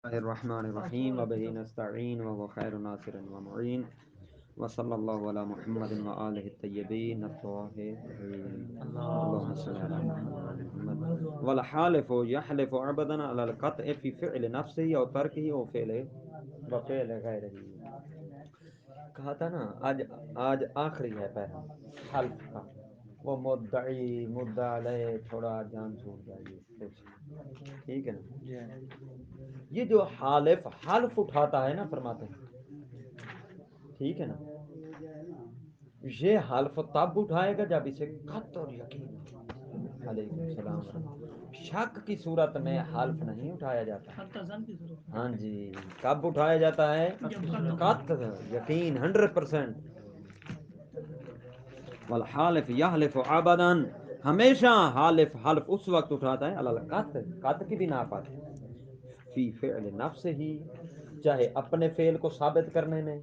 الله الرحمن الرحيم وبه نستعين وهو خير ناصر ومعين وصلى الله على محمد وآله الطيبين الطاهرين اللهم صل على محمد وعلى محمد والحالف يحلف عبدا على القطع في فعل نفسه أو تركه أو فعله وفعل غيره. کہا تھا نا آج آخری ہے پہلا حلف کا، وہ مدعی مدعا علیہ تھوڑا جان چھوڑ جائیے کچھ، ٹھیک ہے نا. یہ جو حلف اٹھاتا ہے نا، فرماتے ہیں ٹھیک ہے نا، یہ حلف تب اٹھائے گا جب اسے قط اور یقین ہو. علیکم السلام ورحمۃ اللہ. شک کی صورت میں حلف نہیں اٹھایا جاتا. ہاں جی، کب اٹھایا جاتا ہے؟ قط، یقین 100%. والحالف یحلف ابدا، ہمیشہ حلف اس وقت اٹھاتا ہے قط کی بنا پر، فی فعل نفس ہی، چاہے اپنے فعل کو ثابت کرنے میں،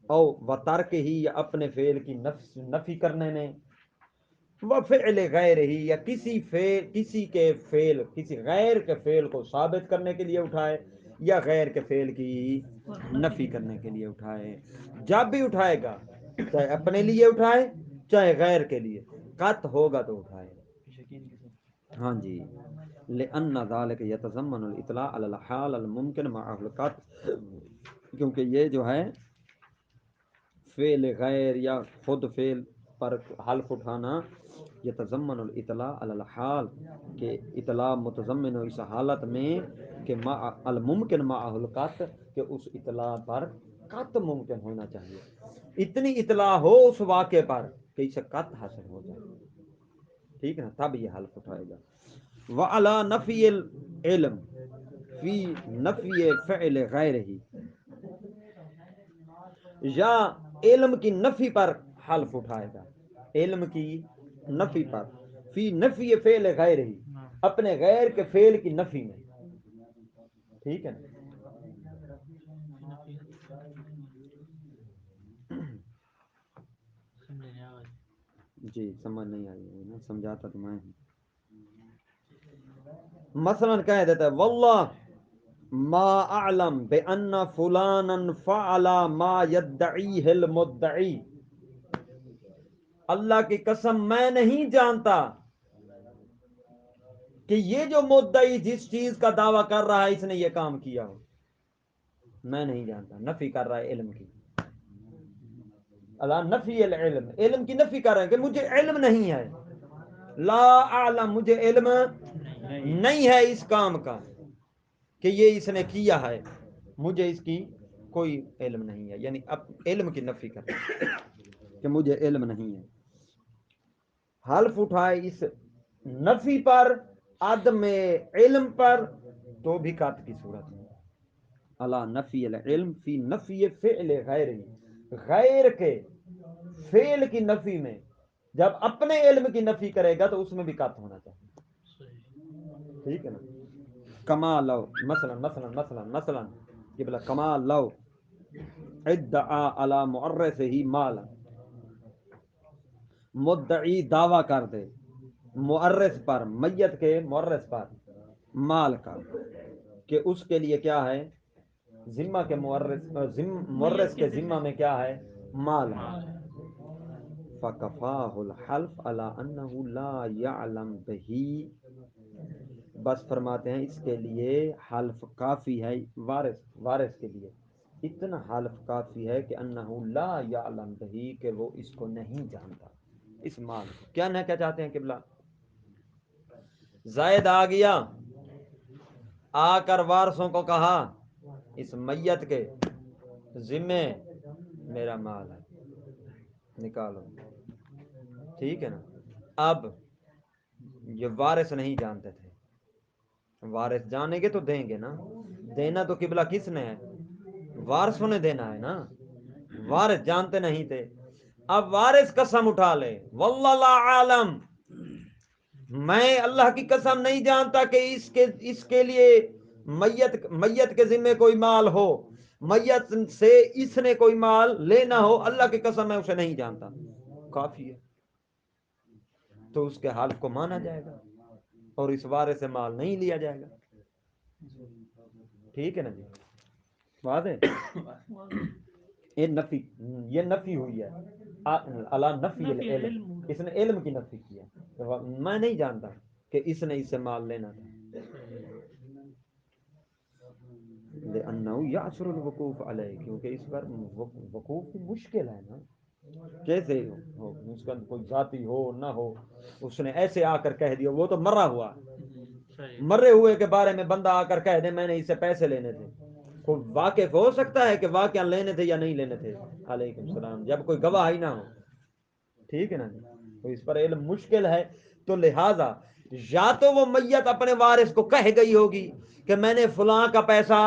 او و ترک ہی، یا اپنے فعل کی نفی کرنے میں، و فعل غیر ہی، یا کسی غیر کے فعل کو ثابت کرنے کے لیے اٹھائے، یا غیر کے فعل کی نفی کرنے کے لیے اٹھائے. جب بھی اٹھائے گا، چاہے اپنے لیے اٹھائے چاہے غیر کے لیے، قط ہوگا تو اٹھائے. ہاں جی، لأن ذلك يتضمن الاطلاع على الحال الممکن مع القط، کیونکہ یہ جو ہے فعل غیر یا خود فعل پر حلف اٹھانا، یتضمن الاطلاع علی الحال، کہ اطلاع متضمن ہو اس حالت میں کہ مع الممکن معه القط، کہ اس اطلاع پر قط ممکن ہونا چاہیے. اتنی اطلاع ہو اس واقعے پر کہ اسے قط حاصل ہو جائے، ٹھیک ہے نا، تب یہ حلف اٹھائے گا. وعلی نفی العلم فی نفی فعل غیرہ، یا علم کی نفی پر حلف اٹھائے گا، علم کی نفی پر، فی نفی فعل غیرہ، اپنے غیر کے فعل کی نفی میں، ٹھیک ہے نا. جی سمجھ نہیں آئی ہے نا، سمجھاتا تو میں ہوں. مثلا کہہ دیتا ہے واللہ ما اعلم بان فلانا فعل ما يدعیہ المدعی، اللہ کی قسم میں نہیں جانتا کہ یہ جو مدعی جس چیز کا دعویٰ کر رہا ہے اس نے یہ کام کیا ہو. میں نہیں جانتا، نفی کر رہا ہے علم کی. اللہ نفی العلم، علم کی نفی کر رہا ہے کہ مجھے علم نہیں ہے. لا اعلم، مجھے علم نہیں ہے اس کام کا کہ یہ اس نے کیا ہے، مجھے اس کی کوئی علم نہیں ہے. یعنی اب علم کی نفی کر رہا ہے کہ مجھے علم نہیں ہے. حلف اٹھائے اس نفی پر، عدم علم پر، تو بھی قط کی صورت میں. اللہ نفی العلم فی نفی فعل غیر، غیر کے فعل کی نفی میں، جب اپنے علم کی نفی کرے گا تو اس میں بھی قط ہونا چاہیے، ٹھیک ہے نا. کما لو، مثلا کہ بلا کما لو ادعا علی مورثہ مالا، مدعی دعویٰ کر دے مورث پر، میت کے مورث پر، مال کا، کہ اس کے لیے کیا ہے، ذمہ کے مورث کے ذمہ میں کیا ہے، مال ہے. فکفاہ الحلف علی انہ لا یعلم بہ، بس فرماتے ہیں اس کے لیے حلف کافی ہے، وارث کے لیے اتنا حلف کافی ہے کہ انہ لا یعلم بہ، کہ وہ اس کو نہیں جانتا، اس مال کو. کیا نہ کیا چاہتے ہیں قبلہ؟ زائد آ گیا، آ کر وارثوں کو کہا اس میت کے ذمے میرا مال ہے، نکالو، ٹھیک ہے نا. اب یہ وارث نہیں جانتے تھے، وارث جانیں گے تو دیں گے نا. دینا تو قبلہ کس نے ہے؟ وارثوں نے دینا ہے نا. وارث جانتے نہیں تھے، اب وارث قسم اٹھا لے واللہ لا عالم، میں اللہ کی قسم نہیں جانتا کہ اس کے لیے میت کے ذمے کوئی مال ہو، میت سے اس نے کوئی مال لینا ہو، اللہ کی قسم میں اسے نہیں جانتا. کافی ہے، تو اس کے حلف کو مانا جائے گا اور اس وارث سے مال نہیں لیا جائے گا. ٹھیک ہے نا جی، واضح یہ نفی ہوئی ہے اللہ نفی العلم، اس نے علم کی نفی کی ہے، میں نہیں جانتا کہ اس نے اس سے مال لینا تھا، لأنه يعسر الوقوف علیہ، کیونکہ اس پر وقوف مشکل ہے نا، کیسے ہو اس کا کوئی ذاتی ہو نہ ہو، اس نے ایسے آ کر کہہ دیا، وہ تو مرا ہوا مرے ہوئے کے بارے میں بندہ آ کر کہہ دے میں نے اس سے پیسے لینے تھے، کوئی واقف ہو سکتا ہے کہ واقعہ لینے تھے یا نہیں لینے تھے؟ علیکم السلام، جب کوئی گواہ ہی نہ ہو، ٹھیک ہے نا، تو اس پر علم مشکل ہے، تو لہذا یا تو وہ میت اپنے وارث کو کہہ گئی ہوگی کہ میں نے فلاں کا پیسہ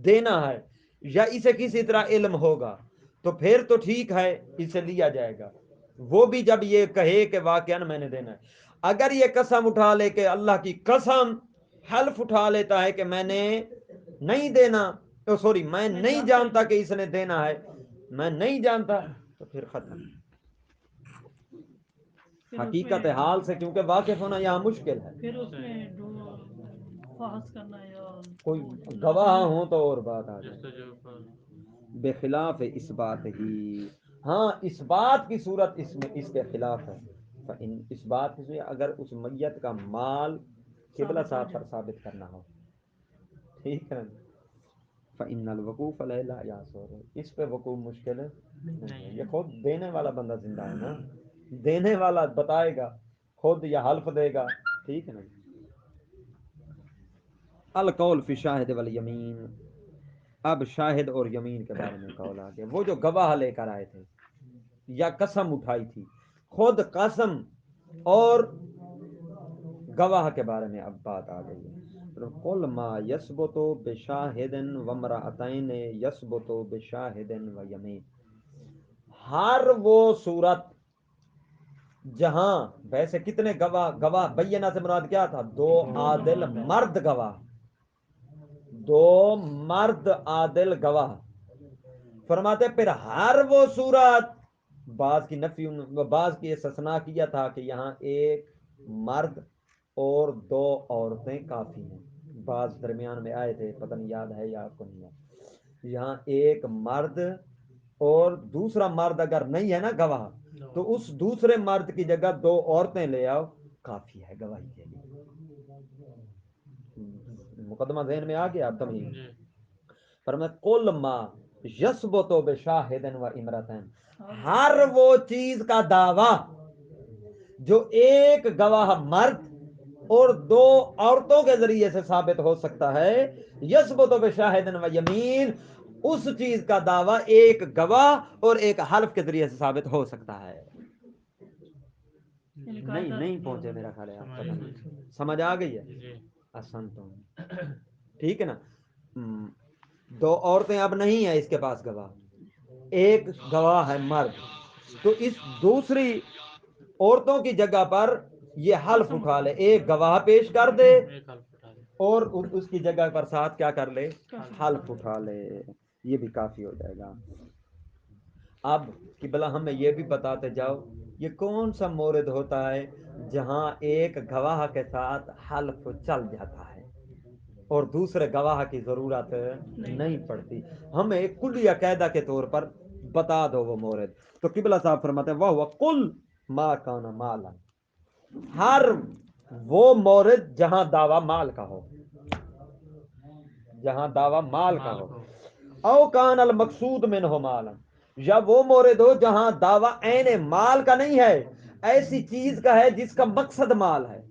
دینا ہے، یا اسے کسی طرح علم ہوگا تو پھر تو ٹھیک ہے، اسے لیا جائے گا، وہ بھی جب یہ کہے کہ واقعا میں نے دینا ہے۔ اگر یہ قسم اٹھا لے کہ اللہ کی قسم، حلف اٹھا لیتا ہے کہ میں نے نہیں دینا، تو سوری میں نہیں جانتا کہ اس نے دینا ہے، میں نہیں جانتا، تو پھر ختم، حقیقت حال سے کیونکہ واقف ہونا یہاں مشکل ہے، پھر اس میں فحص کرنا یا کوئی گواہ ہوں تو اور بات آ جائے، بخلاف اس بات ہی، ہاں اس بات کی صورت اس میں اس کے خلاف ہے، اس بات کی اگر اس میت کا مال قبلہ صاحب پر ثابت کرنا ہو، ٹھیک ہے، فإن الوقوف علیہ لا یاسر، اس پہ وقوف مشکل ہے نہیں ہے، یہ خود دینے والا بندہ زندہ ہے نا، دینے والا بتائے گا خود یا حلف دے گا، ٹھیک ہے نا۔ القول فی شاہد والیمین، اب شاہد اور یمین کے بارے میں قول آ گیا، وہ جو گواہ لے کر آئے تھے یا قسم اٹھائی تھی، خود قسم اور گواہ کے بارے میں اب بات آ گئی ہے، قل ما یثبت بشاہد وامرأتین یثبت بشاہد ویمین، ہر وہ صورت جہاں ویسے کتنے گواہ بینہ سے مراد کیا تھا؟ دو عادل مرد گواہ، دو مرد عادل گواہ، فرماتے پھر ہر وہ صورت، بعض کی نفی بعض کی استثناء کیا تھا کہ یہاں ایک مرد اور دو عورتیں کافی ہیں، بعض درمیان میں آئے تھے، پتہ نہیں یاد ہے یا آپ کو نہیں ہے، یہاں ایک مرد اور دوسرا مرد اگر نہیں ہے نا گواہ، تو اس دوسرے مرد کی جگہ دو عورتیں لے آؤ، کافی ہے گواہی کے لیے، مقدمہ ذہن میں آ گیا تمہیں، پر میں کل ما یثبت بشاہد و امرتین، ہر وہ چیز کا دعویٰ جو ایک گواہ مرد اور دو عورتوں کے ذریعے سے ثابت ہو سکتا ہے، یثبت بشاہد و یمین، اس چیز کا دعویٰ ایک گواہ اور ایک حلف کے ذریعے سے ثابت ہو سکتا ہے۔ نہیں پہنچے میرا خیال ہے، آپ پتہ نہیں سمجھ آ گئی ہے، آسان تو ٹھیک ہے نا، دو عورتیں اب نہیں ہیں اس کے پاس گواہ، ایک گواہ ہے مرد، تو اس دوسری عورتوں کی جگہ پر یہ حلف اٹھا لے، ایک گواہ پیش کر دے اور اس کی جگہ پر ساتھ کیا کر لے؟ حلف اٹھا لے، یہ بھی کافی ہو جائے گا۔ اب قبلہ ہمیں یہ بھی بتاتے جاؤ، یہ کون سا مورد ہوتا ہے جہاں ایک گواہ کے ساتھ حلف چل جاتا ہے اور دوسرے گواہ کی ضرورت نہیں پڑتی؟ ہمیں ایک کلی قاعدہ کے طور پر بتا دو وہ مورد، تو قبلہ صاحب فرماتے ہیں وہ کل ما کان مالا، ہر وہ مورد جہاں دعویٰ مال کا ہو، جہاں دعویٰ مال کا ہو، او کان المقصود منہ مالا، یا وہ مورد ہو جہاں دعویٰ عین مال کا نہیں ہے، ایسی چیز کا ہے جس کا مقصد مال ہے،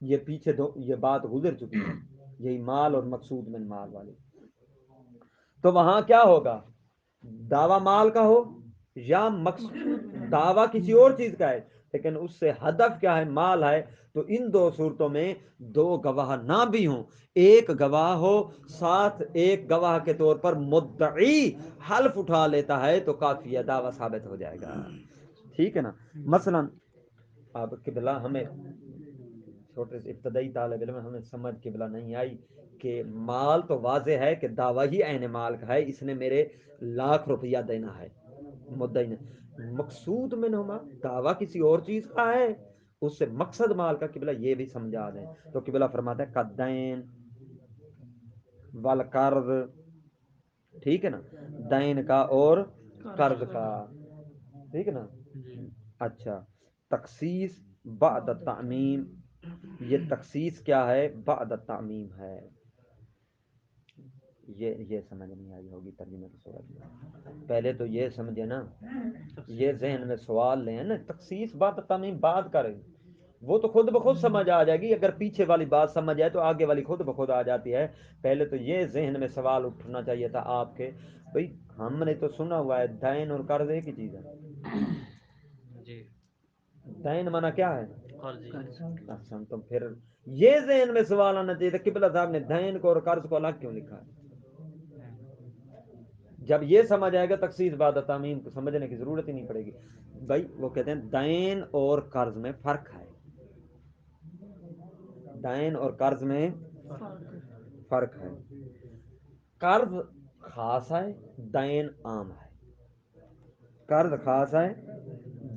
یہ پیچھے یہ بات گزر چکی ہے، یہی مال اور مقصود من مال والی، تو وہاں کیا ہوگا؟ دعویٰ مال کا ہو یا مقصود دعویٰ کسی اور چیز کا ہے، لیکن اس سے ہدف کیا ہے؟ مال ہے، تو ان دو صورتوں میں دو گواہ نہ بھی ہوں، ایک گواہ ہو ساتھ ایک گواہ کے طور پر مدعی حلف اٹھا لیتا ہے تو کافی ہے، دعویٰ ثابت ہو جائے گا، ٹھیک ہے نا۔ مثلا اب قبلہ ہمیں چھوٹے سے ابتدائی طالب علم ہمیں سمجھ قبلہ نہیں آئی کہ مال تو واضح ہے کہ دعویٰ ہی عین مال کا ہے، اس نے میرے ₹1,00,000 دینا ہے مدعی نے، مقصود میں نما دعویٰ کسی اور چیز کا ہے، اس سے مقصد مال کا، قبلہ یہ بھی سمجھا دیں، تو قبلہ فرماتا ہے قدین، والقرض، ٹھیک ہے نا، دین کا اور قرض کا، ٹھیک ہے نا. اچھا، تخصیص بعد تعمیم، یہ تخصیص کیا ہے؟ بعد تعمیم ہے. یہ سمجھ نہیں آئی ہوگی ترجمے کی صورت میں. پہلے تو یہ سمجھے نا، یہ ذہن میں سوال لیں نا، تخصیص بعد تعمیم بعد کریں، وہ تو خود بخود سمجھ آ جائے گی. اگر پیچھے والی بات سمجھ آئے تو آگے والی خود بخود آ جاتی ہے. پہلے تو یہ ذہن میں سوال اٹھنا چاہیے تھا آپ کے، بھئی ہم نے تو سنا ہوا ہے دین اور قرض ایک ہی چیز ہے. جی دین مانا کیا ہے؟ قرض. اچھا، تو پھر یہ ذہن میں سوال آنا چاہیے تھا قبلہ صاحب نے دین کو اور قرض کو الگ کیوں لکھا ہے. جب یہ سمجھ آئے گا تخصیص بعد تعمیم کو سمجھنے کی ضرورت ہی نہیں پڑے گی. بھائی وہ کہتے ہیں دین اور قرض میں فرق ہے، دین اور قرض میں فرق ہے. قرض خاص ہے، دین عام ہے. قرض خاص ہے،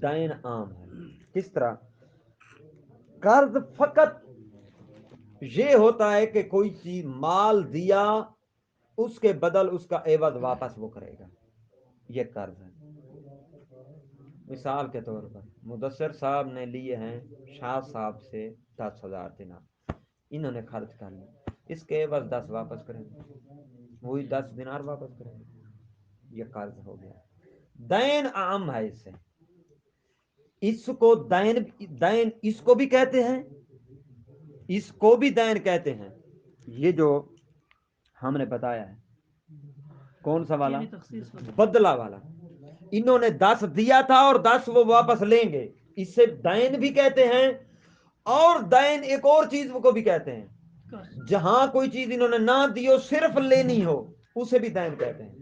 دین عام ہے. کس طرح؟ قرض فقط یہ ہوتا ہے کہ کوئی چیز مال دیا، اس کے بدل اس کا عوض واپس وہ کرے گا، یہ قرض ہے. مثال کے طور پر مدثر صاحب نے لیے ہیں شاہ صاحب سے 10,000 دینار، انہوں نے خرچ کر لی، اس کے عوض 10 واپس کریں گے، وہی 10 دینار واپس کریں گے، یہ قرض ہو گیا. دین عام ہے، اس سے اس کو دین اس کو بھی کہتے ہیں، اس کو بھی دین کہتے ہیں. یہ جو ہم نے بتایا ہے کون سا والا؟ یعنی تخصیص والا. بدلہ والا. انہوں نے 10 دیا تھا اور 10 وہ واپس لیں گے، اس سے دین بھی کہتے ہیں. اور دین ایک اور چیز کو بھی کہتے ہیں، قرض. جہاں کوئی چیز انہوں نے نہ دی ہو صرف لینی ہو اسے بھی دین کہتے ہیں.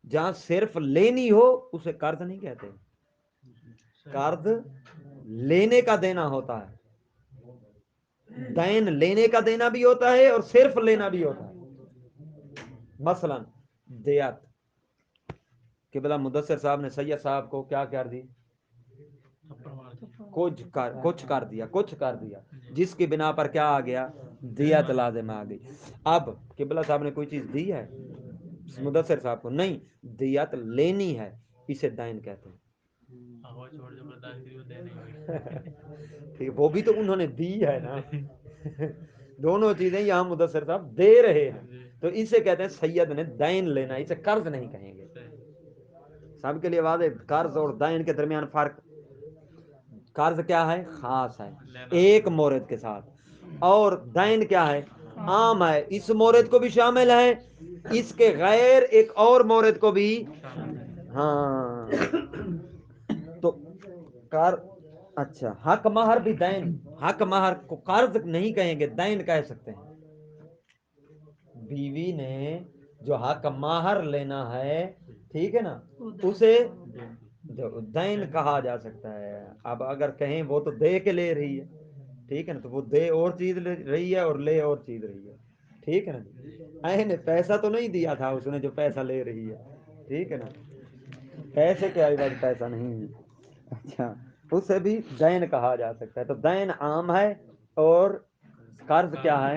جہاں صرف لینی ہو اسے قرض نہیں کہتے. قرض لینے کا دینا ہوتا ہے، دین لینے کا دینا بھی ہوتا ہے اور صرف لینا بھی ہوتا ہے. مثلا دیات، قبلہ مدثر صاحب نے سید صاحب کو کیا کر دی؟ کچھ کر دیا جس کی بنا پر کیا آ گیا؟ دیت لازم آ گئی. اب قبلہ صاحب نے کوئی چیز دی ہے مدثر صاحب کو؟ نہیں، دیت لینی ہے، اسے دین کہتے ہیں. ٹھیک، وہ بھی تو انہوں نے دی ہے نا. دونوں چیزیں یہاں مدثر صاحب دے رہے ہیں، تو اسے کہتے ہیں سید نے دین لینا، اسے قرض نہیں کہیں گے. سب کے لیے واضح قرض اور دین کے درمیان فرق. قرض کیا ہے؟ خاص ہے ایک مورد کے ساتھ، اور دین کیا ہے؟ عام ہے، اس مورد کو بھی شامل ہے، اس کے غیر ایک اور مورد کو بھی. ہاں تو اچھا، حق مہر بھی دین، حق مہر کو قرض نہیں کہیں گے، دین کہہ سکتے ہیں. بیوی نے جو حق مہر لینا ہے، ٹھیک ہے نا، اسے دین کہا جا سکتا ہے. اب اگر کہیں وہ تو دے کے لے رہی ہے، ٹھیک ہے نا، تو وہ دے اور چیز لے رہی ہے اور لے اور چیز رہی ہے، ٹھیک ہے نا. پیسہ تو نہیں دیا تھا اس نے جو پیسہ لے رہی ہے، ٹھیک ہے نا، پیسے کے عوض پیسہ نہیں ہے. اچھا، اسے بھی دین کہا جا سکتا ہے. تو دین عام ہے اور قرض کیا ہے؟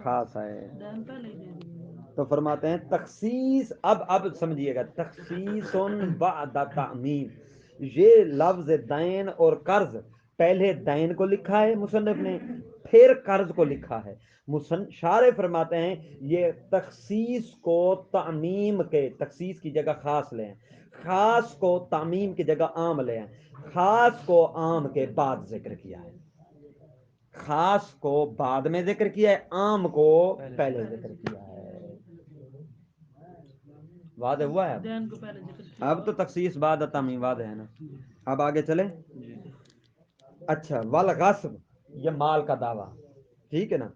خاص ہے. دین پہلے ہی دے دیے. تو فرماتے ہیں تخصیص، اب سمجھیے گا، تخصیص بعد تعمیم. یہ لفظ دین اور قرض، پہلے دین کو لکھا ہے مصنف نے، پھر قرض کو لکھا ہے. شارح فرماتے ہیں یہ تخصیص کو تعمیم کے، تخصیص کی جگہ خاص لیں، خاص کو تعمیم کی جگہ عام لیں، خاص کو عام کے بعد ذکر کیا ہے، خاص کو بعد میں ذکر کیا ہے، عام کو پہلے ذکر کیا ہے. واضح ہوا ہے؟ دین کو پہلے ذکر کیا. اب تو تخصیص بعد تعمیم واضح ہے نا. اب آگے چلیں. اچھا، والغصب، یہ مال کا دعویٰ، ٹھیک ہے نا.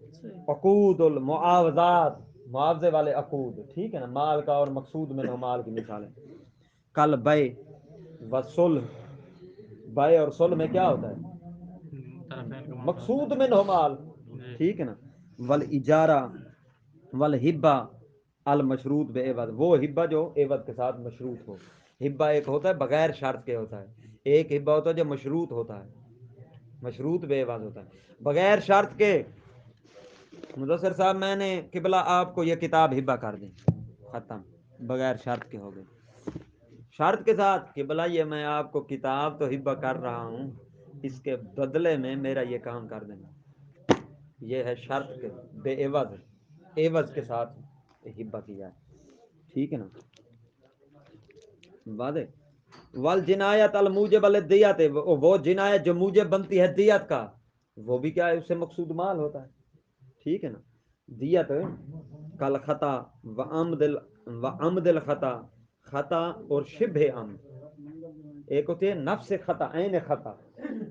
عقود المعاوضات، معاوضے والے عقود، ٹھیک ہے نا، مال کا اور مقصود میں نو مال کی مثالیں. کل بے و صلح، بے اور صلح میں کیا ہوتا ہے؟ مقصود میں نو مال، ٹھیک ہے نا. والاجارہ والہبہ المشروط بے عوض، وہ ہبہ جو عوض کے ساتھ مشروط ہو. ہبہ ایک ہوتا ہے بغیر شرط کے ہوتا ہے، ایک ہبہ ہوتا ہے جو مشروط ہوتا ہے، مشروط بے عوض ہوتا ہے. بغیر شرط کے مدثر صاحب میں نے قبلہ آپ کو یہ کتاب ہبہ کر دی، ختم، بغیر شرط کے ہو گئی، شرط کے ساتھ قبلہ یہ میں آپ کو کتاب تو ہبہ کر رہا ہوں، اس کے بدلے میں میرا یہ کام کر دینا، یہ ہے شرط کے بے عوض، عوض کے ساتھ ہبہ کیا ہے، ٹھیک ہے نا، واضح۔ والجنایت الموجب للدیت، وہ جنایت جو موجب بنتی ہے دیت کا، وہ بھی کیا ہے، اس سے مقصود مال ہوتا ہے، ٹھیک ہے نا، دیت کل خطا و عمد الخطا، خطا اور شبہ عمد، ایک ہوتی ہے نفس خطا، عین خطا،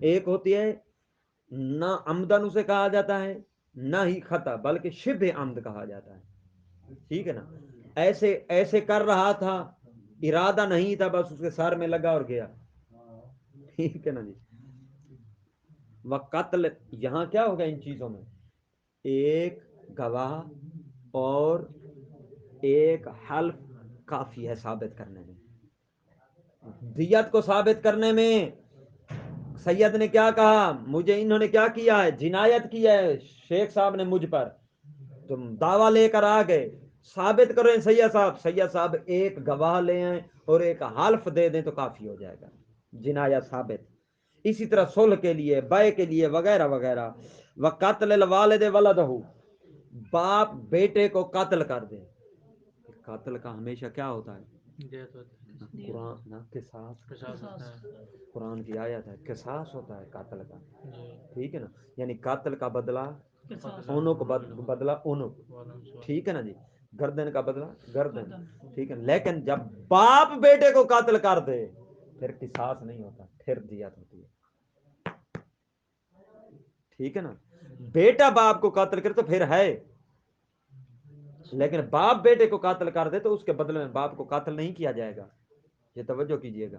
ایک ہوتی ہے نہ عمدن اسے کہا جاتا ہے نہ ہی خطا بلکہ شبہ عمد کہا جاتا ہے، ٹھیک ہے نا، ایسے ایسے کر رہا تھا، ارادہ نہیں تھا، بس اس کے سر میں لگا اور گیا، ٹھیک ہے نا جی۔ وہ قتل، یہاں کیا ہوگا ان چیزوں میں، ایک گواہ اور ایک حلف کافی ہے ثابت کرنے میں، دیت کو ثابت کرنے میں سید نے کیا کہا، مجھے انہوں نے کیا کیا ہے، جنایت کی ہے شیخ صاحب نے مجھ پر، تم دعویٰ لے کر آ گئے، ثابت کریں سید صاحب، سید صاحب ایک گواہ لے آئیں اور ایک حلف دے دیں تو کافی ہو جائے گا، جنایت ثابت۔ اسی طرح صلح کے لیے، بیع کے لیے وغیرہ وغیرہ۔ وقتل الوالد ولدہ، باپ بیٹے کو قتل کر دے، قتل کا ہمیشہ کیا ہوتا ہے، قرآن نہ قصاص، قرآن کی آیت ہے قصاص ہوتا ہے قتل کا، ٹھیک ہے نا، یعنی قتل کا بدلہ اونک بدلہ اونک، ٹھیک ہے نا جی، گردن کا بدلہ گردن، ٹھیک ہے، لیکن جب باپ بیٹے کو قتل کر دے پھر قصاص نہیں ہوتا، پھر دیت ہوتی ہے، ٹھیک ہے نا، بیٹا باپ کو قتل کرے تو پھر ہے، لیکن باپ بیٹے کو قتل کر دے تو اس کے بدلے میں باپ کو قتل نہیں کیا جائے گا، یہ توجہ کیجئے گا،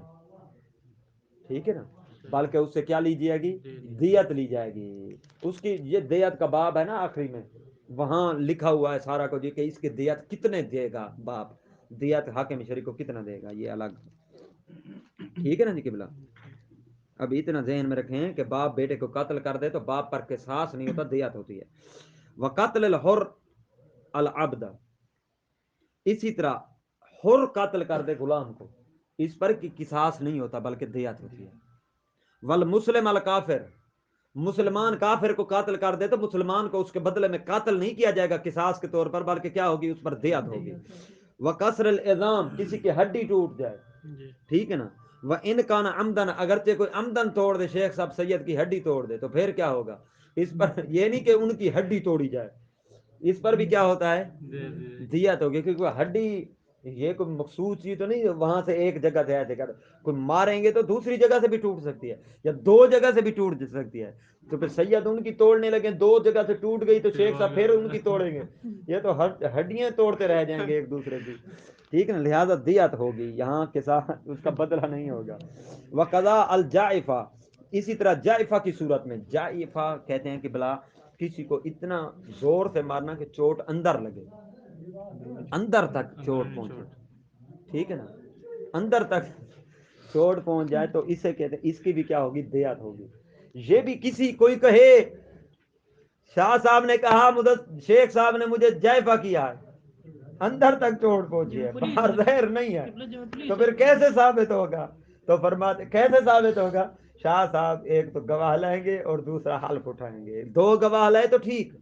ٹھیک ہے نا، بلکہ اس سے کیا لی جائے گی، دیت لی جائے گی، اس کی یہ دیت کا باب ہے نا آخری میں، وہاں لکھا ہوا ہے سارا کو جی کہ اس کی دیت کتنے دے گا باپ، دیت حاکم شریک کو کتنا دے گا، یہ الگ، ٹھیک ہے نا جی قبلہ، اب اتنا ذہن میں رکھیں کہ باپ بیٹے کو قتل کر دے تو باپ پر قصاص نہیں ہوتا، دیت ہوتی ہے۔ وقتل الحر العبد، اسی طرح حر قتل کر دے غلام کو، اس پر کی قصاص نہیں ہوتا بلکہ دیت ہوتی ہے۔ والمسلم الکافر، مسلمان کافر کو قاتل کر دے تو مسلمان کو اس کے بدلے میں قاتل نہیں کیا جائے گا قصاص کے طور پر بلکہ کیا ہوگی، اس پر دیت ہوگی۔ وکسر العظام، کسی کی ہڈی ٹوٹ جائے، ٹھیک ہے نا، وہ ان کان عمدن، اگرچہ کوئی عمدن توڑ دے، شیخ صاحب سید کی ہڈی توڑ دے تو پھر کیا ہوگا، اس پر یہ نہیں کہ ان کی ہڈی توڑی جائے، اس پر بھی کیا ہوتا ہے، دیت ہوگی، کیونکہ ہڈی یہ کوئی مخصوص چیز تو نہیں وہاں سے ایک جگہ سے ایسے کر کوئی ماریں گے تو دوسری جگہ سے بھی ٹوٹ سکتی ہے یا دو جگہ سے بھی ٹوٹ سکتی ہے، تو پھر سید ان کی توڑنے لگے، دو جگہ سے ٹوٹ گئی تو شیخ صاحب پھر ان کی توڑیں گے، یہ تو ہڈیاں توڑتے رہ جائیں گے ایک دوسرے کی، ٹھیک ہے نا، لہذا دیت ہوگی یہاں کے ساتھ، اس کا بدلہ نہیں ہوگا۔ وقضا الجائفہ، اسی طرح جائفہ کی صورت میں، جائفہ کہتے ہیں کہ بلا کسی کو اتنا زور سے مارنا کہ چوٹ اندر لگے، اندر تک چوٹ پہنچے، ٹھیک ہے نا، اندر تک چوٹ پہنچ جائے تو اسے کہتے ہیں، اس کی بھی کیا ہوگی، دیت ہوگی۔ یہ بھی کسی کوئی کہے شاہ صاحب نے کہا شیخ صاحب نے مجھے جائفہ کیا ہے، اندر تک چوٹ پہنچی ہے، باہر زہر نہیں ہے، تو پھر کیسے ثابت ہوگا، تو فرماتے کیسے ثابت ہوگا، شاہ صاحب ایک تو گواہ لائیں گے اور دوسرا حلف اٹھائیں گے، دو گواہ لائے تو ٹھیک،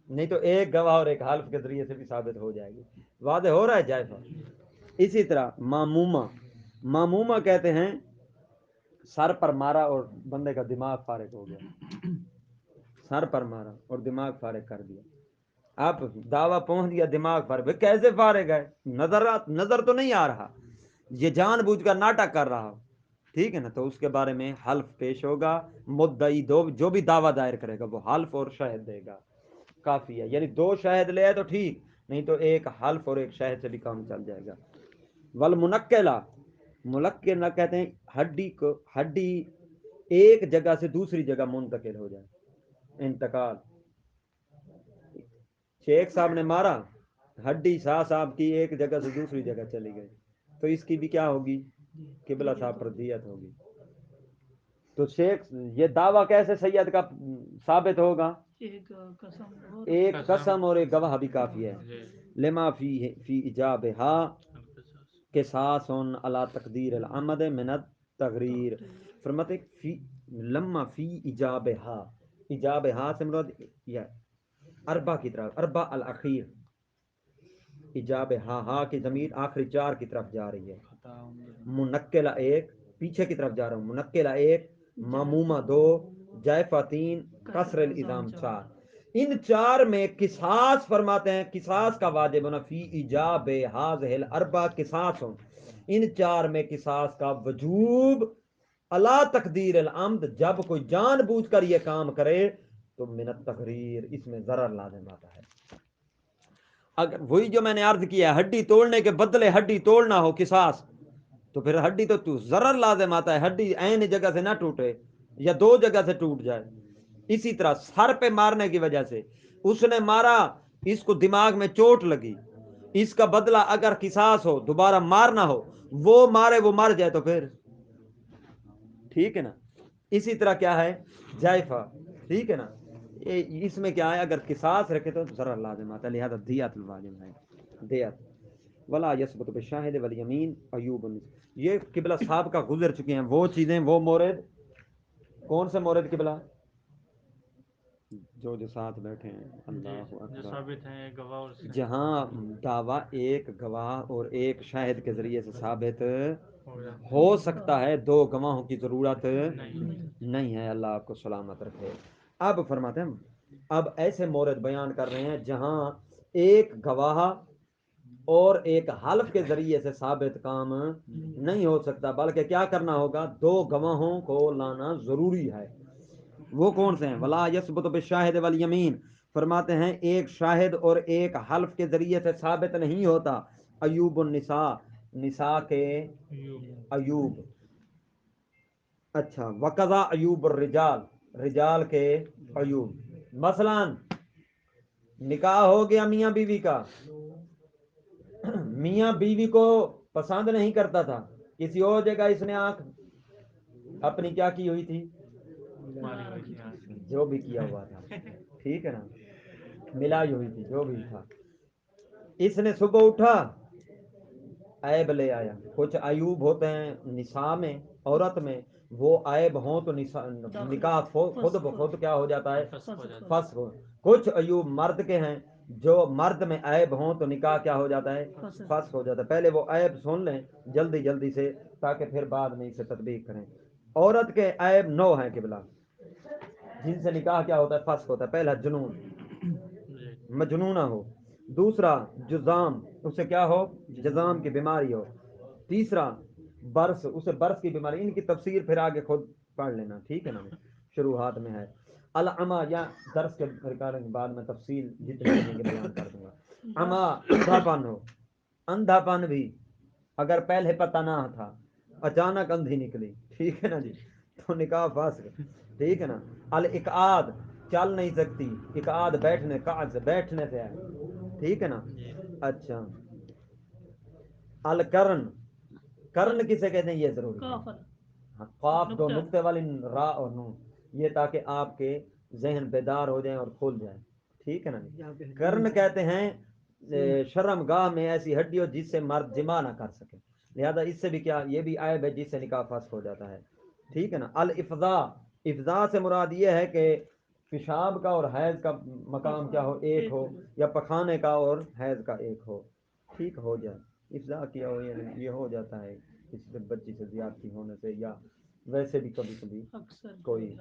نہیں تو ایک گواہ اور ایک حلف کے ذریعے سے بھی ثابت ہو جائے گی، واضح ہو رہا ہے جائفہ۔ اسی طرح مامومہ، مامومہ کہتے ہیں سر پر مارا اور بندے کا دماغ فارغ ہو گیا، سر پر مارا اور دماغ فارغ کر دیا، اب دعویٰ پہنچ گیا دماغ فارغ، کیسے فارغ ہے، نظر تو نہیں آ رہا، یہ جان بوجھ کر ناٹک کر رہا، ٹھیک ہے نا، تو اس کے بارے میں حلف پیش ہوگا، مدعی دو جو بھی دعویٰ دائر کرے گا وہ حلف اور شاہد دے گا، کافی ہے، یعنی دو شاہد لے تو ٹھیک، نہیں تو ایک حلف اور ایک شاہد سے بھی کام چل جائے گا۔ والمنکلہ، ملکلہ کہتے ہیں ہڈی ایک جگہ سے دوسری جگہ منتقل ہو جائے، انتقال، شیخ صاحب نے مارا، ہڈی شاہ صاحب کی ایک جگہ سے دوسری جگہ چلی گئی تو اس کی بھی کیا ہوگی، قبلہ صاحب پر دیت ہوگی۔ تو شیخ یہ دعویٰ کیسے سید کا ثابت ہوگا، ایک قسم اور ایک قسم اور ایک گواہ بھی کافی ہے. لما فی ایجابہا قصاص علی تقدیر العمد من التغریر. فرماتے فی لما فی ایجابہا، ایجابہا سے مراد یہ اربع کی طرف، اربع الاخیر، ایجابہا کی ضمیر آخری چار کی طرف جا رہی ہے. منقلہ ایک، پیچھے کی طرف جا رہا ہوں، منقلہ ایک، مامومہ دو، جائفہ تین، قصر الازام چار. ان چار میں قصاص فرماتے ہیں، قصاص کا واجب ہونا فی ایجاب ہذہ الاربع قصاص، ان چار میں قصاص کا وجوب الا تقدیر العمد، جب کوئی جان بوجھ کر یہ کام کرے تو من التغریر، اس میں ضرر لازم آتا ہے. اگر وہی جو میں نے عرض کیا ہے، ہڈی توڑنے کے بدلے ہڈی توڑنا ہو قصاص، تو پھر ہڈی تو ضرر لازم آتا ہے، ہڈی عین جگہ سے نہ ٹوٹے یا دو جگہ سے ٹوٹ جائے. اسی طرح سر پہ مارنے کی وجہ سے اس نے مارا، اس کو دماغ میں چوٹ لگی، اس کا بدلہ اگر قصاص ہو، دوبارہ مارنا ہو، وہ مارے وہ مر جائے تو پھر ٹھیک ہے نا. اسی طرح کیا ہے جائفہ، ٹھیک ہے نا، اس میں کیا ہے اگر قصاص رکھے تو ضرر لازم آتا ہے، لہذا دیت الواجب ہے، دیت. ولا یثبت بالشاہد والیمین ایوب. یہ قبلہ صاحب کا گزر چکے ہیں وہ چیزیں، وہ مورد. کون سے مورد قبلہ؟ جو ساتھ بیٹھے ہیں، اللہ اکبر، ثابت ہیں گواہ اور جہاں دعویٰ ایک گواہ اور ایک شاہد کے ذریعے سے ثابت ہو سکتا ہے، دو گواہوں کی ضرورت نہیں ہے. اللہ آپ کو سلامت رکھے. اب فرماتے ہیں، اب ایسے مورد بیان کر رہے ہیں جہاں ایک گواہ اور ایک حلف کے ذریعے سے ثابت کام نہیں ہو سکتا، بلکہ کیا کرنا ہوگا، دو گواہوں کو لانا ضروری ہے. وہ کون سے ہیں؟ ولا یثبت بالشاہد والیمین، فرماتے ہیں ایک شاہد اور ایک حلف کے ذریعے سے ثابت نہیں ہوتا. ایوب النساء، نساء کے ایوب. اچھا، وقضا ایوب الرجال، رجال کے ایوب. مثلا نکاح ہو گیا میاں بیوی کا، میاں بیوی کو پسند نہیں کرتا تھا، کسی اور جگہ اس نے آنکھ اپنی کیا کی ہوئی تھی، جو بھی کیا ہوا تھا، ٹھیک ہے نا، ملائی ہوئی تھی، جو بھی تھا. اس نے صبح اٹھا، عیب لے آیا. کچھ عیوب ہوتے ہیں نساء میں، عورت میں، وہ عیب ہوں تو نکاح خود بخود کیا ہو جاتا ہے، فسخ ہو. کچھ عیوب مرد کے ہیں، جو مرد میں عیب ہوں تو نکاح کیا ہو جاتا ہے، فسخ ہو جاتا ہے. پہلے وہ عیب سن لیں جلدی جلدی سے، تاکہ پھر بعد میں اسے تطبیق کریں. عورت کے عیب 9 ہیں قبلہ، جن سے نکاح کیا ہوتا ہے، فسخ ہوتا ہے. پہلا جنون، مجنونہ ہو. دوسرا جزام، اسے کیا ہو، جزام کی بیماری ہو. تیسرا برس، اسے برس کی بیماری. ان کی تفسیر پھر آگے خود پڑھ لینا، ٹھیک ہے نا، شروحات میں ہے. العما، یا درس کے ریکارڈنگ بعد میں تفصیل جتنے لگیں گے بیان کر دوں گا. اما، اندھا پن ہو. اندھا پن بھی اگر پہلے پتہ نہ تھا، اچانک اندھی نکلی، ٹھیک ہے نا جی، تو نکاح فاسق، ٹھیک ہے نا. الاقعاد، چل نہیں سکتی، اقعاد بیٹھنے، قعد سے بیٹھنے سے ہے، ٹھیک ہے نا. اچھا، القرن، کرن کسے کہتے ہیں یہ ضروری ہے. ہاں، قاف دو نقطے والی را اور نون، یہ تاکہ آپ کے ذہن بیدار ہو جائیں اور کھل جائیں، ٹھیک ہے نا. کرن کہتے ہیں شرم گاہ میں ایسی ہڈی ہو جس سے مرد جمع نہ کر سکے، لہذا اس سے بھی کیا، یہ بھی عیب ہے جس سے نکاح فاسق ہو جاتا ہے، ٹھیک ہے نا. الافضاء، افضاء سے مراد یہ ہے کہ پیشاب کا اور حیض کا مقام کیا ہو، ایک ہو، یا پخانے کا اور حیض کا ایک ہو، ٹھیک ہو جائے. افضاء کیا ہو، یہ ہو جاتا ہے کسی سے بچی سے زیادتی ہونے سے، یا ویسے بھی کبھی کبھی کوئی.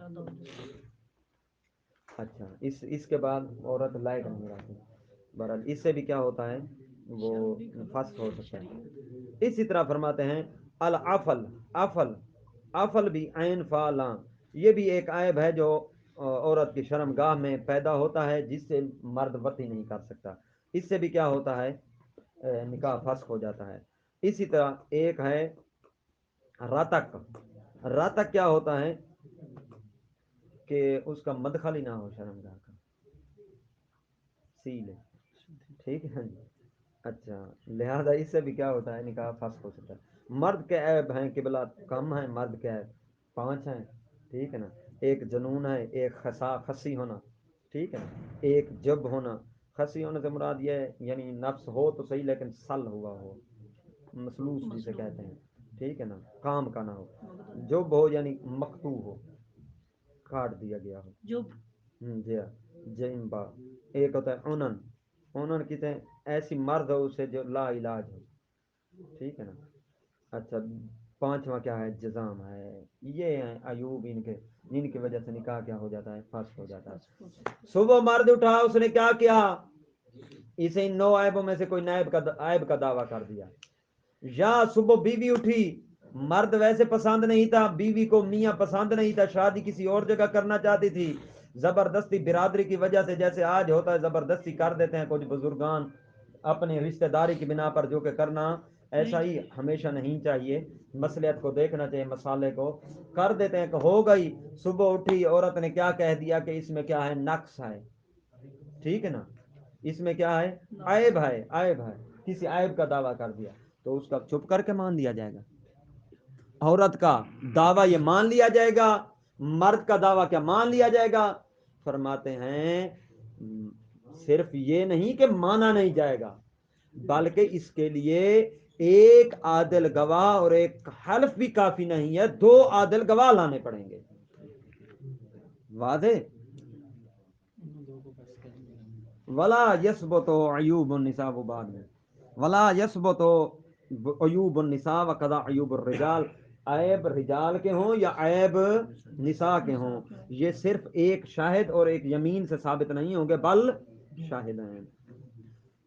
اچھا، اس کے بعد عورت لائق نہیں رہتی، بہرحال اس سے بھی کیا ہوتا ہے، وہ فاسق ہو سکتا ہے. اسی طرح فرماتے ہیں العفل، عفل، عفل بھی عین فعلاں، یہ بھی ایک عیب ہے جو عورت کی شرم گاہ میں پیدا ہوتا ہے، جس سے مرد وطی نہیں کر سکتا. اس سے بھی کیا ہوتا ہے، نکاح فسخ ہو جاتا ہے. اسی طرح ایک ہے راتک. راتک کیا ہوتا ہے کہ اس کا مدخل ہی نہ ہو شرم گاہ کا، سیل ہے، ٹھیک ہے جی. اچھا، لہذا اس سے بھی کیا ہوتا ہے، نکاح فسخ ہو سکتا ہے. مرد کے عیب ہیں قبلہ کم ہیں، مرد کے عیب 5 ہیں، ٹھیک ہے نا. ایک جنون ہے، ایک خسی ہونا، ٹھیک ہے نا. ایک جب ہونا، خسی ہونے سے مراد یہ ہے یعنی نفس ہو تو صحیح لیکن سل ہوا ہو، مسلوس جسے کہتے ہیں، ٹھیک ہے نا، کام کا نہ ہو. جب ہو یعنی مقطوع ہو، کاٹ دیا گیا ہو. جب جی ہاں. جیم با. ایک ہوتا ہے اونن. اونن کہتے ہیں ایسی مرد ہو اسے جو لا علاج ہو، ٹھیک ہے نا. اچھا پانچواں کیا ہے؟ جزام ہے. یہ ہیں ایوب ان کے، جن کی وجہ سے نکاح کیا ہو جاتا ہے؟ فاسق ہو جاتا ہے. صبح مرد اٹھا، اس نے کیا کیا؟ اسے ان 9 عیبوں میں سے کوئی عیب کا دعویٰ کر دیا. یا صبح بیوی اٹھی، مرد ویسے پسند نہیں تھا، بیوی کو میاں پسند نہیں تھا، شادی کسی اور جگہ کرنا چاہتی تھی، زبردستی برادری کی وجہ سے، جیسے آج ہوتا ہے زبردستی کر دیتے ہیں کچھ بزرگان اپنی رشتہ داری کی بنا پر، جو کہ کرنا ایسا ہی ہمیشہ نہیں چاہیے. مصلحت کو دیکھنا چاہیے، مسالے کو کر دیتے ہیں کہ ہو گئی. صبح اٹھی عورت نے کیا کہہ دیا کہ اس میں کیا ہے؟ نقص ہے، ٹھیک ہے نا، اس میں کیا ہے؟ عیب ہے، عیب ہے. کسی عیب کا دعویٰ کر دیا تو اس کا چپ کر کے مان لیا جائے گا. عورت کا دعویٰ یہ مان لیا جائے گا، مرد کا دعویٰ کیا مان لیا جائے گا؟ فرماتے ہیں صرف یہ نہیں کہ مانا نہیں جائے گا، بلکہ اس کے لیے ایک عادل گواہ اور ایک حلف بھی کافی نہیں ہے، 2 عادل گواہ لانے پڑیں گے. واضح. ولا یثبت عیوب النساء، وہ بعد میں ولا یثبت عیوب النساء وقضا عیوب الرجال، عیب رجال کے ہوں یا عیب نساء کے ہوں، یہ صرف ایک شاہد اور ایک یمین سے ثابت نہیں ہوں گے، بل شاہدین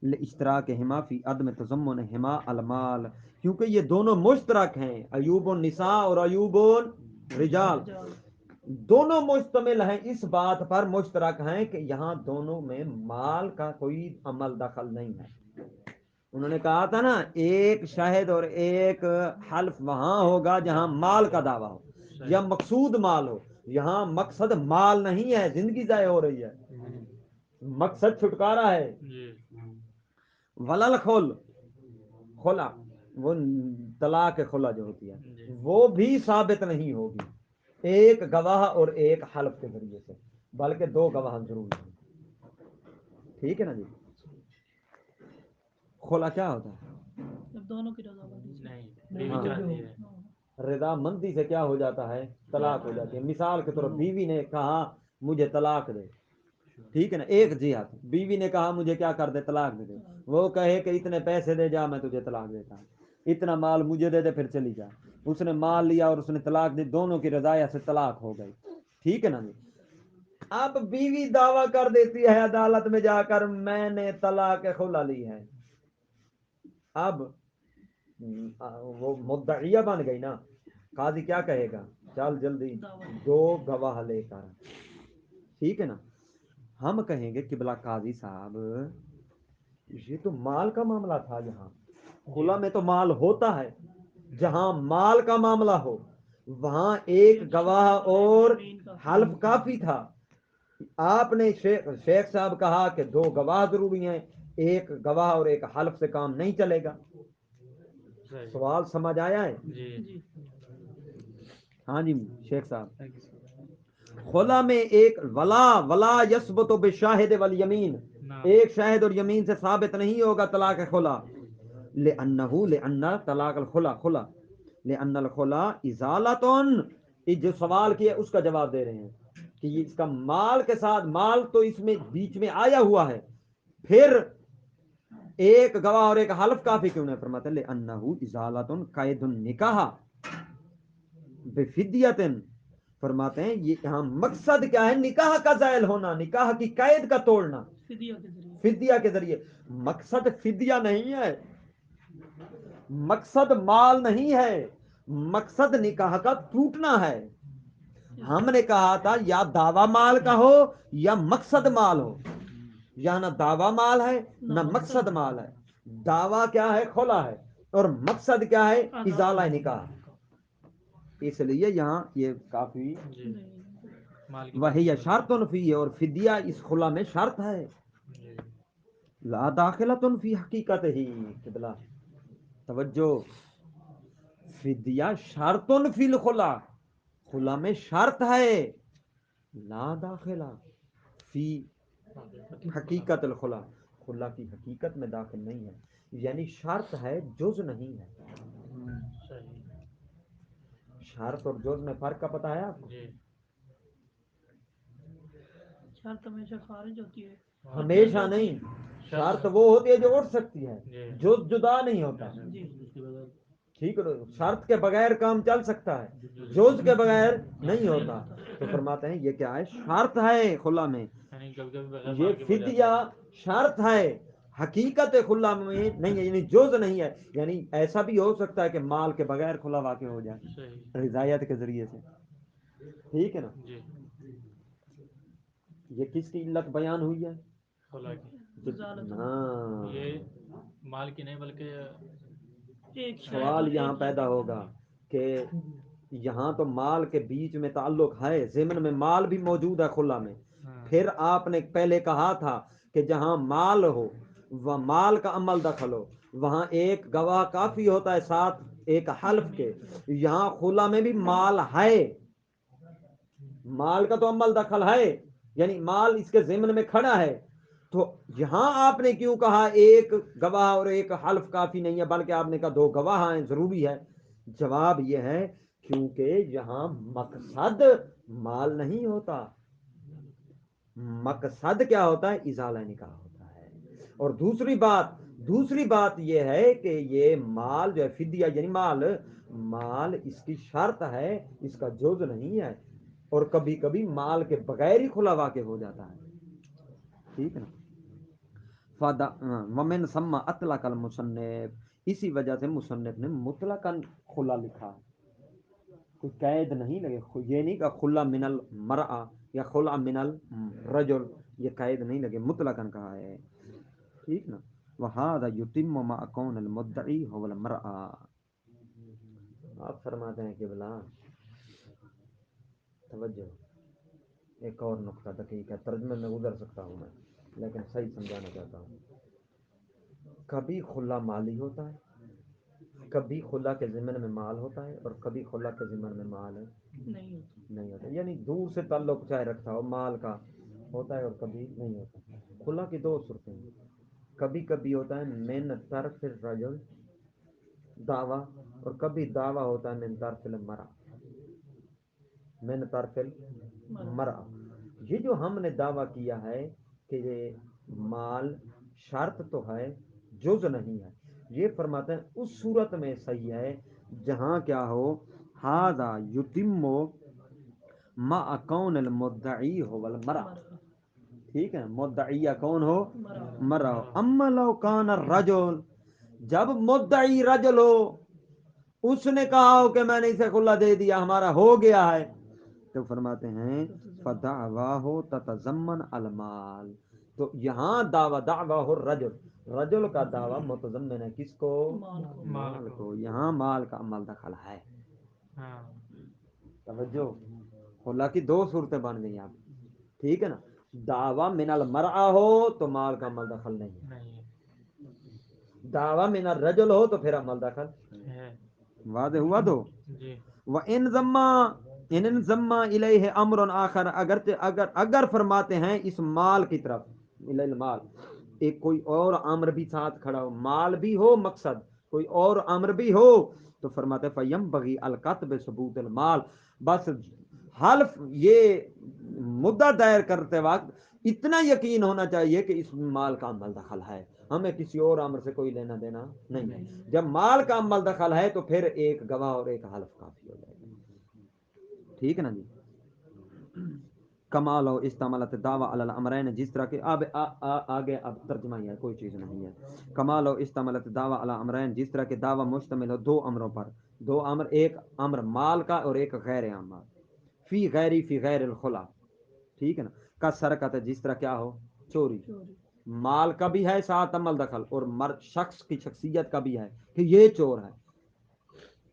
لاشتراکہما فی عدم تضمنہما المال، کیونکہ یہ دونوں مشترک ہیں، ایوب النساء اور ایوب الرجال، دونوں مشتمل ہیں اس بات پر، مشترک ہیں کہ یہاں دونوں میں مال کا کوئی عمل دخل نہیں ہے. انہوں نے کہا تھا نا ایک شاہد اور ایک حلف وہاں ہوگا جہاں مال کا دعویٰ ہو یا مقصود مال ہو. یہاں مقصد مال نہیں ہے، زندگی ضائع ہو رہی ہے، مقصد چھٹکارا ہے. ولل خلا، وہ طلاق خلا جو ہوتی ہے وہ بھی ثابت نہیں ہوگی ایک گواہ اور ایک حلف کے ذریعے سے، بلکہ 2 گواہ ضرور ہیں. ٹھیک ہے نا جی. خلا کیا ہوتا ہے؟ جب دونوں کی رضامندی ہاں، رضا مندی سے کیا ہو جاتا ہے؟ طلاق ہو جاتی ہے. مثال کے طور بیوی نے کہا مجھے طلاق دے، ٹھیک ہے نا، ایک جہت بیوی نے کہا مجھے کیا کر دے؟ طلاق دے دے. وہ کہے کہ اتنے پیسے دے جا، میں تجھے طلاق دیتا ہوں، اتنا مال مجھے دے دے پھر چلی جا. اس نے مال لیا اور اس نے طلاق دی، دونوں کی رضا سے طلاق ہو گئی. ٹھیک ہے نا جی. اب بیوی دعویٰ کر دیتی ہے عدالت میں جا کر میں نے طلاق خلا لی ہے. اب وہ مدعیہ بن گئی نا، قاضی کیا کہے گا؟ چل جلدی 2 گواہ لے کر. ٹھیک ہے نا. ہم کہیں گے قبلہ قاضی صاحب یہ تو مال کا معاملہ تھا، یہاں خلا میں تو مال ہوتا ہے، جہاں مال کا معاملہ ہو وہاں ایک گواہ اور حلف کافی تھا. آپ نے شیخ صاحب کہا کہ 2 گواہ ضروری ہیں، ایک گواہ اور ایک حلف سے کام نہیں چلے گا. سوال سمجھ آیا ہے؟ جی ہاں جی شیخ صاحب. خلا میں ایک ولا یثبت بالشاہد والیمین، ایک شاہد اور یمین سے ثابت نہیں ہوگا طلاق خلا. لأن طلاق الخلا لأن الخلا ازالۃ، جو سوال کیا اس کا جواب دے رہے ہیں کہ اس کا مال کے ساتھ، مال تو اس میں بیچ میں آیا ہوا ہے، پھر ایک گواہ اور ایک حلف کافی کیوں نہیں؟ فرماتے لأنہ ازالۃ قید النکاح بفدیۃ، فرماتے ہیں یہ یہاں مقصد کیا ہے؟ نکاح کا زائل ہونا، نکاح کی قید کا توڑنا فدیہ کے ذریعے. فدیہ کے ذریعے. مقصد فدیہ نہیں ہے، مقصد مال نہیں ہے، مقصد نکاح کا ٹوٹنا ہے. ہم نے کہا تھا یا دعویٰ مال کا ہو یا مقصد مال ہو، یا نہ دعویٰ مال ہے نہ مقصد مال ہے. دعویٰ کیا ہے؟ خلا ہے، اور مقصد کیا ہے؟ ازالہ نکاح. اس لیے یہاں یہ کافی وہی شرط فی، اور فدیہ اس خلا میں شرط ہے. لا داخلۃ فی حقیقت ہی، قبلہ توجہ، فدیہ شرط فی الخلا، خلا میں شرط ہے، لا داخلہ فی حقیقت الخلا، خلا کی حقیقت میں داخل نہیں ہے، یعنی شرط ہے جز نہیں ہے. شرط اور جز میں فرق کا پتہ ہے آپ کو؟ شرط ہمیشہ خارج ہوتی ہے، ہمیشہ نہیں، شرط وہ ہوتی ہے جو اٹھ سکتی ہے، جز جدا نہیں ہوتا. جی ٹھیک ہے، شرط کے بغیر کام چل سکتا ہے، جز کے بغیر نہیں ہوتا. تو فرماتے ہیں یہ کیا ہے؟ شرط ہے خلا میں، یہ فدیہ شرط ہے، حقیقت خلا میں نہیں ہے، یعنی جز نہیں ہے. یعنی ایسا بھی ہو سکتا ہے کہ مال کے بغیر خلا واقع ہو جائے رضایت کے ذریعے سے. ٹھیک ہے نا؟ یہ کس کی علت بیان ہوئی ہے؟ ہاں، یہ مال کی نہیں بلکہ ایک شے سوال اور یہاں ایک پیدا جگہ ہوگا کہ یہاں تو مال کے بیچ میں تعلق ہے، ضمن میں مال بھی موجود ہے خلا میں. پھر آپ نے پہلے کہا تھا کہ جہاں مال ہو وہ مال کا عمل دخل ہو وہاں ایک گواہ کافی ہوتا ہے ساتھ ایک حلف کے. یہاں خلا میں بھی مال ہے، مال کا تو عمل دخل ہے، یعنی مال اس کے ضمن میں کھڑا ہے. تو یہاں آپ نے کیوں کہا ایک گواہ اور ایک حلف کافی نہیں ہے بلکہ آپ نے کہا دو گواہ ہیں ضروری ہے؟ جواب یہ ہے کیونکہ یہاں مقصد مال نہیں ہوتا، مقصد کیا ہوتا ہے؟ ازالہ نکاح ہوتا ہے. اور دوسری بات یہ ہے کہ یہ مال جو ہے فدیہ یعنی مال اس کی شرط ہے، اس کا جز نہیں ہے. اور کبھی کبھی مال کے بغیر ہی کھلا واقع ہو جاتا ہے. ٹھیک ہے نا؟ ومن ثم اطلق المصنف، اسی وجہ سے مصنف نے مطلقاً کھلا لکھا، کوئی قید نہیں لگے. یہ نہیں کہ خلا من المرأة یا خلا من الرجل، یہ قید نہیں لگے، مطلقاً کہا ہے. ٹھیک نا؟ وہذا یتم مع کون المدعی هو المرأة. آپ فرماتے ہیں کہ بلا توجہ، ایک اور نقطہ دقیق ہے، ترجمے میں گزر سکتا ہوں میں لیکن صحیح سمجھانا چاہتا ہوں. کبھی خلا مالی ہوتا ہے، کبھی خلا کے ضمن میں مال ہوتا ہے، اور کبھی خلا کے ضمن میں مال نہیں ہوتا. یعنی دور سے تعلق چاہے رکھتا ہو مال کا ہوتا ہے اور کبھی نہیں ہوتا. خلا کی دو صورتیں ہیں، کبھی کبھی ہوتا ہے من طرف الرجل دعویٰ، اور کبھی دعویٰ ہوتا ہے من طرف المرأة، من طرف المرأة. یہ جو ہم نے دعویٰ کیا ہے کہ یہ مال شرط تو ہے جز نہیں ہے، یہ فرماتے ہیں اس صورت میں صحیح ہے جہاں کیا ہو ھذا یتم مع کون المدعی ہو المرأة. ٹھیک ہے، مدعیہ کون ہو؟ مرا ہو. اما لو کان الرجل، جب مدعی رجل ہو، اس نے کہا ہو کہ میں نے اسے خلا دے دیا ہمارا ہو گیا ہے، تو فرماتے ہیں فدعواہ تتضمن المال. تو یہاں دعویٰ رجل کا دعویٰ متضمن ہے کس کو؟ مال کو. یہاں مال کا عمل دخل ہے. توجہ، خلا کی دو صورتیں بن گئی آپ. ٹھیک ہے نا؟ دعویٰ من المرأة ہو تو مال کا عمل دخل نہیں ہے، دعویٰ من الرجل ہو تو پھر عمل دخل ہے. واضح ہوا دو. وَإِن ضَمَّ إِلَيْهِ أَمْرٌ آخر، اگر فرماتے ہیں اس مال کی طرف، الی المال، ایک کوئی اور امر بھی ساتھ کھڑا ہو، مال بھی ہو مقصد، کوئی اور امر بھی ہو، تو فرماتے ہیں فَيَنبَغِي الْقَطْعُ بِثُبُوتِ الْمَال. بس حلف یہ مدعا دائر کرتے وقت اتنا یقین ہونا چاہیے کہ اس مال کا عمل دخل ہے، ہمیں کسی اور امر سے کوئی لینا دینا نہیں ہے. جب مال کا عمل دخل ہے تو پھر ایک گواہ اور ایک حلف کافی ہو جائے گا. ٹھیک ہے نا جی؟ کمال ہو استعمالت دعویٰ علی الامرین، جس طرح کہ اب آگے اب ترجمہ ہی ہے، کوئی چیز نہیں ہے. کمال ہو استعمالت دعویٰ علی الامرین، جس طرح کہ دعویٰ مشتمل ہو دو امروں پر، دو امر، ایک امر مال کا اور ایک غیر امر، فی غیر الخلا. ٹھیک ہے نا؟ کا سرقت ہے، جس طرح کیا ہو چوری، مال کا بھی ہے ساتھ عمل دخل، اور شخص کی شخصیت کا بھی ہے کہ یہ چور ہے.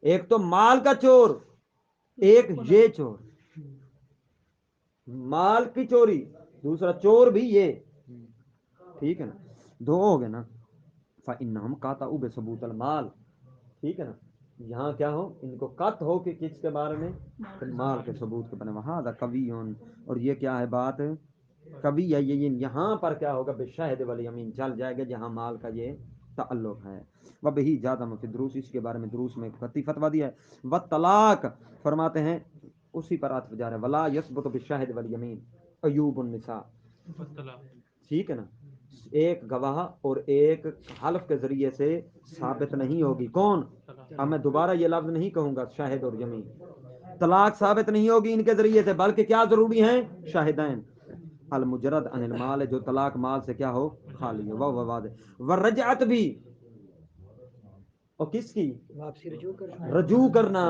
ایک تو مال کا چور، ایک یہ چور، مال کی چوری، دوسرا چور بھی یہ. ٹھیک ہے نا؟ دو ہو گئے نا. فَإِنَّهُمْ قَاطَعُوا بِثُبُوتِ الْمَال. ٹھیک ہے نا؟ یہاں کیا ہو، ان کو قط ہو کہ کس کے بارے میں؟ مال کے ثبوت کے بارے میں. وَهَذَا قَوِيٌّ، اور یہ کیا ہے بات؟ کبھی یہ یہاں پر کیا ہوگا بالشاہد والیمین چل جائے گا جہاں مال کا یہ تعلق ہے. وبہی زیادہ مفید دروس اس کے بارے میں دروس میں قطعی فتویٰ دیا ہے. والطلاق فرماتے ہیں اسی پر عطف جا رہا ہے ولا یثبت بالشاہد والیمین عیوب النساء. ٹھیک ہے نا, ایک گواہ اور ایک حلف کے ذریعے سے ثابت نہیں ہوگی. کون؟ اب میں دوبارہ یہ لفظ نہیں کہوں گا شاہد اور یمین. طلاق ثابت نہیں ہوگی ان کے ذریعے سے, بلکہ کیا ضروری ہیں؟ شاہدین. المجرد عن المال, جو طلاق مال سے کیا ہو خالی ہے. وہ واضح. والرجعت بھی, اور کس کی؟ رجوع کرنا,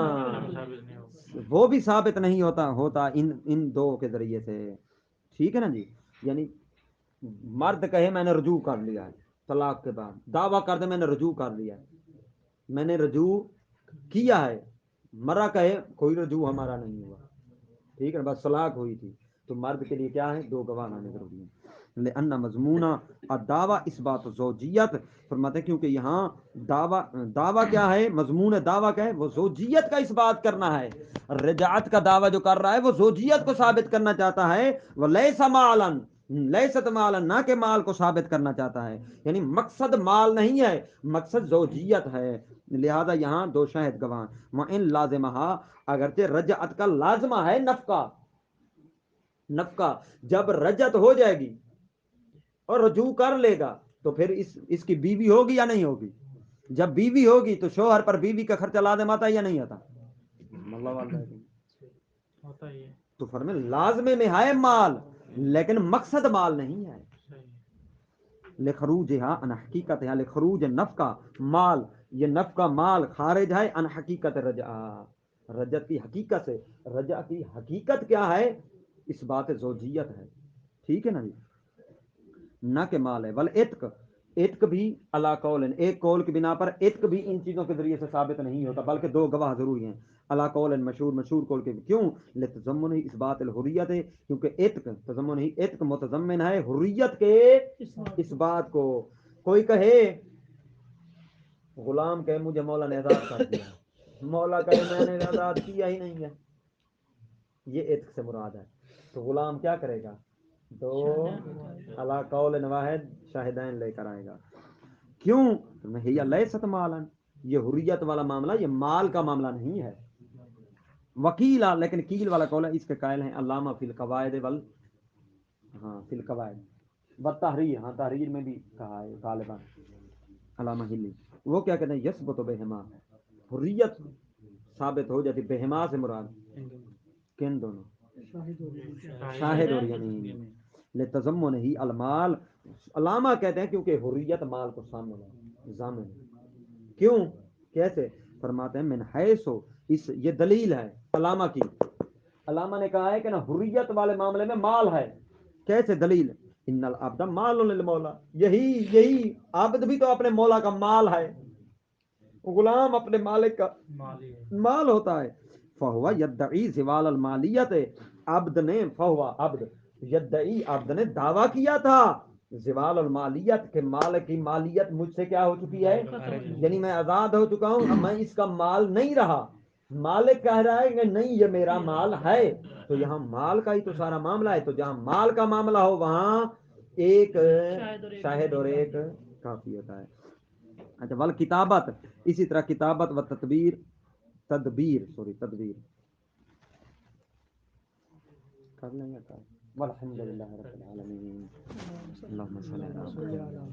وہ بھی ثابت نہیں ہوتا ان دو کے ذریعے سے. ٹھیک ہے نا جی. یعنی مرد کہے میں نے رجوع کر لیا ہے طلاق کے بعد, دعویٰ کر دے میں نے رجوع کر لیا ہے, میں نے رجوع کیا ہے, مرا کہے کوئی رجوع ہمارا نہیں ہوا, ٹھیک ہے, بس طلاق ہوئی تھی, تو مرد کے لیے کیا ہے؟ دو گواہ لانے ضروری ہیں. لأن مضمون الدعوی اثبات زوجیت, فرماتے ہیں کیونکہ یہاں دعویٰ کیا ہے؟ مضمون دعویٰ کیا ہے؟ وہ زوجیت کا اثبات کرنا ہے. رجعت کا دعویٰ جو کر رہا ہے وہ زوجیت کو ثابت کرنا چاہتا ہے. ولیس مالا, لیست مالا, نہ کہ مال کو ثابت کرنا چاہتا ہے. یعنی مقصد مال نہیں ہے, مقصد زوجیت ہے. لہذا یہاں دو شاہد گواہ. وَإِن لازمہا, اگرچہ رجعت کا لازمہ ہے نفقہ, جب رجعت ہو جائے گی اور رجوع کر لے گا تو پھر اس کی بیوی ہوگی یا نہیں ہوگی؟ جب بیوی ہوگی تو شوہر پر بیوی کا خرچہ لازم آتا ہے یا نہیں آتا؟ ہوتا ہی ہے. تو فرمائے لازمے میں ہے مال, لیکن مقصد مال نہیں ہے. لخروجہا ان حقیقت ہے, لخروج نفقہ مال, یہ نفقہ مال خارج ہے ان حقیقت رجعت کی حقیقت سے. رجعت کی حقیقت کیا ہے؟ اس بات زوجیت ہے. ٹھیک ہے نا جی, نہ کہ مال ہے. والعتق, عتق بھی علی قول, ایک قول کی بنا پر عتق بھی ان چیزوں کے ذریعے سے ثابت نہیں ہوتا, بلکہ دو گواہ ضروری ہیں. علی قول مشہور قول کے, کیوں؟ لتضمن اس بات الحریت ہے, کیونکہ عتق تضمن ہی عتق متضمن ہے حریت کے اس بات کو. کوئی کہے غلام کہے مجھے مولا نے آزاد کر دیا, مولا کہے میں نے آزاد کیا ہی نہیں ہے, یہ عتق سے مراد ہے. تو غلام کیا کرے گا؟ دو علی قول واحد شاہدین لے کر آئے گا. کیوں؟ ہی لیست مالا, یہ حریت والا معاملہ یہ مال کا معاملہ نہیں ہے. وکیلا, لیکن کیل والا قول ہے, اس کے قائل ہیں علامہ فی القواعد فی القواعد والتحریر, تحریر میں بھی کہا ہے غالباً علامہ ہلی. وہ کیا کہتے ہیں؟ یثبت بہما, حریت ثابت ہو جاتی. بہما سے مراد کن دونوں؟ شاہد اور یمین. لتضمن ہی المال, علامہ کہتے ہیں کیونکہ حریت مال کو ضامن ہے. کیوں؟ کیسے؟ فرماتے ہیں من حیث, اس یہ دلیل ہے علامہ کی. علامہ نے کہا ہے کہ نا حریت والے معاملے میں مال ہے. کیسے دلیل؟ ان العبد مال للمولا, یہی عبد بھی تو اپنے مولا کا مال ہے, غلام اپنے مالک کا مال ہوتا ہے. فہو یدعی زوال المالیت, عبد نے عبد نے دعویٰ کیا تھا زوال المالیت, کہ مال کی مالیت مجھ سے کیا ہو چکی ہے, یعنی میں آزاد ہو چکا ہوں, اب میں اس کا مال نہیں رہا. مالک کہہ رہا ہے کہ نہیں یہ میرا مال ہے, تو یہاں مال کا ہی تو سارا معاملہ ہے. تو جہاں مال کا معاملہ ہو وہاں ایک شاہد اور ایک کافی ہوتا ہے. اچھا, ول کتابت, اسی طرح کتابت و تدبیر کر لیں گے. والحمد للہ رب العالمین. اللہم صلی اللہ علیہ وسلم.